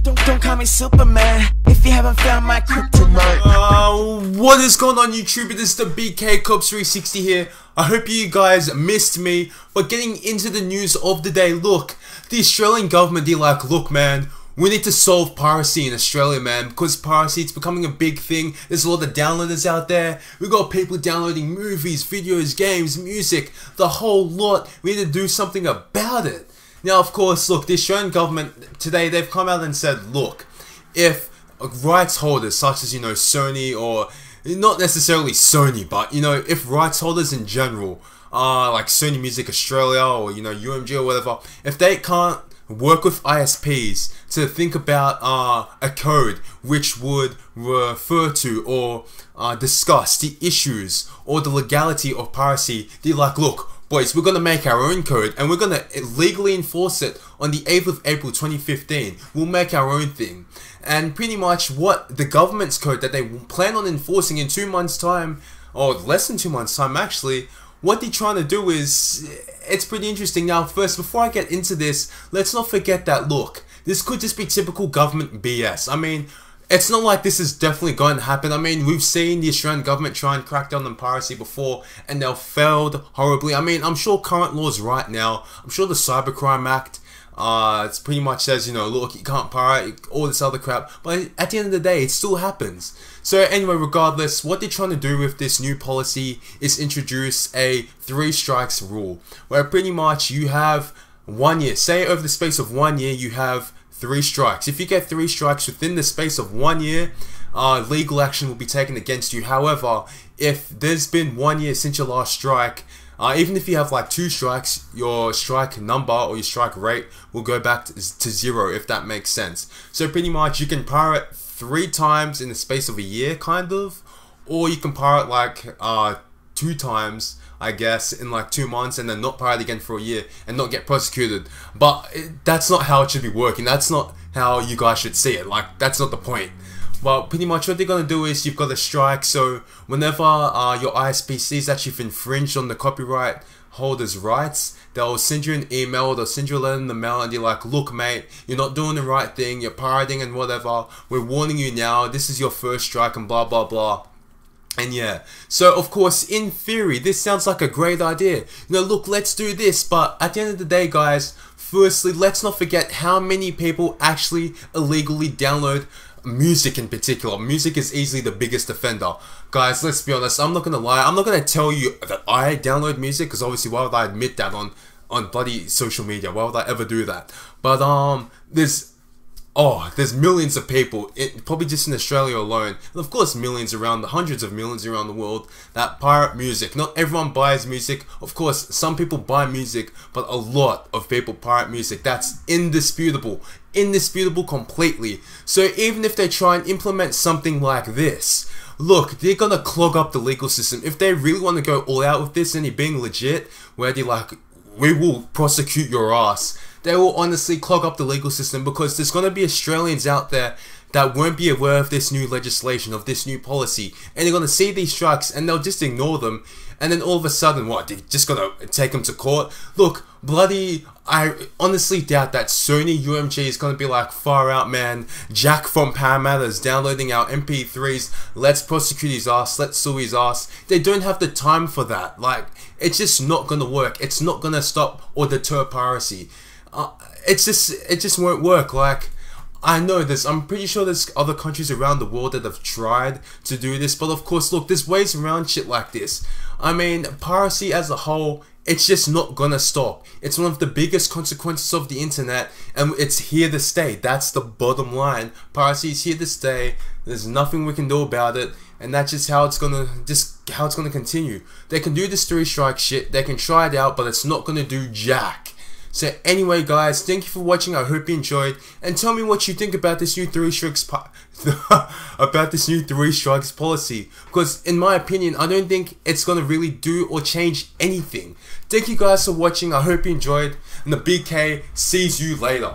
Don't call me Superman if you haven't found my kryptonite. What is going on YouTube? It is the BK Cops 360 here. I hope you guys missed me. But getting into the news of the day, look, the Australian government, they're like, look man, we need to solve piracy in Australia, man, because piracy, it's becoming a big thing. There's a lot of downloaders out there. We got people downloading movies, videos, games, music, the whole lot. We need to do something about it. Now, of course, look, the Australian government today, they've come out and said, look, if rights holders such as, Sony, or not necessarily Sony, but, if rights holders in general, like Sony Music Australia or, UMG or whatever, if they can't work with ISPs to think about a code which would refer to or discuss the issues or the legality of piracy, they're like, look, boys, we're going to make our own code and we're going to legally enforce it on the 8th of April 2015. We'll make our own thing. And pretty much what the government's code that they plan on enforcing in 2 months' time, or less than 2 months' time actually, what they're trying to do is, it's pretty interesting. Now first, before I get into this, let's not forget that, look, this could just be typical government BS. I mean, it's not like this is definitely going to happen. I mean, we've seen the Australian government try and crack down on piracy before, and they've failed horribly. I mean, I'm sure current laws right now, I'm sure the Cybercrime Act, it pretty much says, look, you can't pirate, all this other crap, but at the end of the day, it still happens. So anyway, regardless, what they're trying to do with this new policy is introduce a 3 strikes rule, where pretty much you have 1 year, say over the space of 1 year, you have 3 strikes. If you get 3 strikes within the space of 1 year, legal action will be taken against you. However, if there's been 1 year since your last strike, even if you have like 2 strikes, your strike number or your strike rate will go back to 0, if that makes sense. So pretty much you can pirate 3 times in the space of a year, kind of, or you can pirate like 2 times, I guess, in like 2 months, and then not pirate again for a year and not get prosecuted. But that's not how it should be working. That's not how you guys should see it. Like, that's not the point. Well, pretty much what they're going to do is you've got a strike, so whenever your ISP sees that you've infringed on the copyright holder's rights, they'll send you an email, they'll send you a letter in the mail, and they're like, look mate, you're not doing the right thing, you're pirating and whatever, we're warning you now, this is your first strike and blah blah blah. And yeah, so of course, in theory, this sounds like a great idea. Look, let's do this, but at the end of the day, guys, firstly, let's not forget how many people actually illegally download music in particular. Music is easily the biggest offender. Guys, let's be honest, I'm not gonna lie, I'm not gonna tell you that I download music, because obviously why would I admit that on bloody social media? Why would I ever do that? But there's millions of people, probably just in Australia alone, and of course millions around, the hundreds of millions around the world, that pirate music. Not everyone buys music, of course some people buy music, but a lot of people pirate music. That's indisputable completely. So even if they try and implement something like this, look, they're gonna clog up the legal system. If they really want to go all out with this and they're being legit, where they're like, we will prosecute your ass, they will honestly clog up the legal system, because there's going to be Australians out there that won't be aware of this new legislation, of this new policy, and they're going to see these strikes and they'll just ignore them, and then all of a sudden, what, they're just going to take them to court? Look, I honestly doubt that Sony UMG is going to be like, far out man, Jack from Parramatta's downloading our MP3s, let's prosecute his ass, let's sue his ass. They don't have the time for that. Like, it's just not going to work. It's not going to stop or deter piracy. It just won't work. Like, I know I'm pretty sure there's other countries around the world that have tried to do this, but of course, look, there's ways around shit like this. I mean, piracy as a whole, it's just not gonna stop. It's one of the biggest consequences of the internet, and it's here to stay. That's the bottom line. Piracy is here to stay. There's nothing we can do about it, and that's just how it's gonna continue. They can do this 3 strike shit, they can try it out, but it's not gonna do jack. So anyway guys, thank you for watching, I hope you enjoyed, and tell me what you think about this new 3 strikes policy, because in my opinion, I don't think it's gonna really do or change anything. Thank you guys for watching, I hope you enjoyed, and the BK sees you later.